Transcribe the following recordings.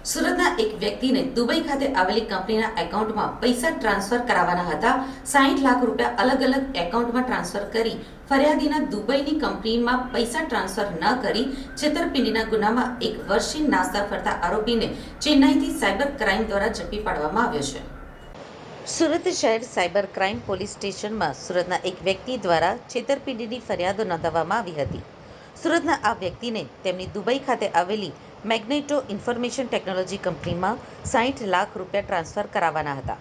સુરતના એક વ્યક્તિને દુબઈ ખાતે આવેલી કંપનીના એકાઉન્ટમાં પૈસા ટ્રાન્સફર કરાવવાના હતા. 60 લાખ રૂપિયા અલગ અલગ એકાઉન્ટમાં ટ્રાન્સફર કરી ફરિયાદીના દુબઈની કંપનીમાં પૈસા ટ્રાન્સફર ન કરી છેતરપિંડીના ગુનામાં 1 વર્ષથી નાસ્તા ફરતા આરોપીને ચેન્નાઈથી સાયબર ક્રાઇમ દ્વારા ઝડપી પાડવામાં આવ્યો છે. સુરત શહેર સાયબર ક્રાઇમ પોલીસ સ્ટેશનમાં સુરતના એક વ્યક્તિ દ્વારા છેતરપિંડીની ફરિયાદ નોંધાવવામાં આવી હતી. સુરતના આ વ્યક્તિને તેમની દુબઈ ખાતે આવેલી મેગ્નેટો ઇન્ફોર્મેશન ટેકનોલોજી કંપનીમાં 60 લાખ રૂપિયા ટ્રાન્સફર કરાવવાના હતા.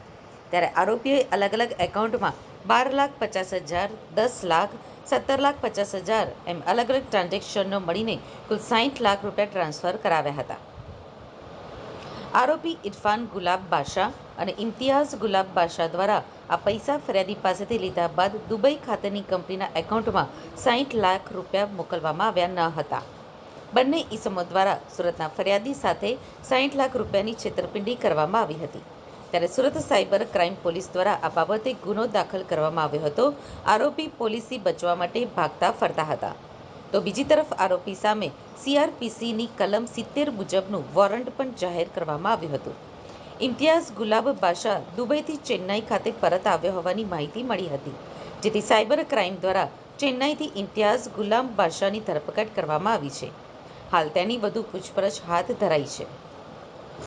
ત્યારે આરોપીઓએ અલગ અલગ એકાઉન્ટમાં 12,50,000, 10 લાખ, 17,50,000 એમ અલગ અલગ ટ્રાન્ઝેક્શનો મળીને કુલ 60 લાખ રૂપિયા ટ્રાન્સફર કરાવ્યા હતા. આરોપી ઇરફાન ગુલાબ બાશા અને ઇમ્તિયાઝ ગુલાબ બાશા દ્વારા આ પૈસા ફરિયાદી પાસેથી લીધા બાદ દુબઈ ખાતેની કંપનીના એકાઉન્ટમાં 60 લાખ રૂપિયા મોકલવામાં આવ્યા ન હતા. બંને ઇસમો દ્વારા સુરતના ફરિયાદી સાથે 60 લાખ રૂપિયાની છેતરપિંડી કરવામાં આવી હતી. ત્યારે સુરત સાયબર ક્રાઇમ પોલીસ દ્વારા આ બાબતે ગુનો દાખલ કરવામાં આવ્યો હતો. આરોપી પોલીસથી બચવા માટે ભાગતા ફરતા હતા, તો બીજી તરફ આરોપી સામે CRPCની કલમ 70 મુજબનું વોરંટ પણ જાહેર કરવામાં આવ્યું હતું. ઇમ્તિયાઝ ગુલાબ બાશા દુબઈથી ચેન્નાઈ ખાતે પરત આવ્યો હોવાની માહિતી મળી હતી, જેથી સાયબર ક્રાઇમ દ્વારા ચેન્નાઈથી ઇમ્તિયાઝ ગુલાબ બાશાની ધરપકડ કરવામાં આવી છે. હાલ તેની વધુ પૂછપરછ હાથ ધરાઈ છે.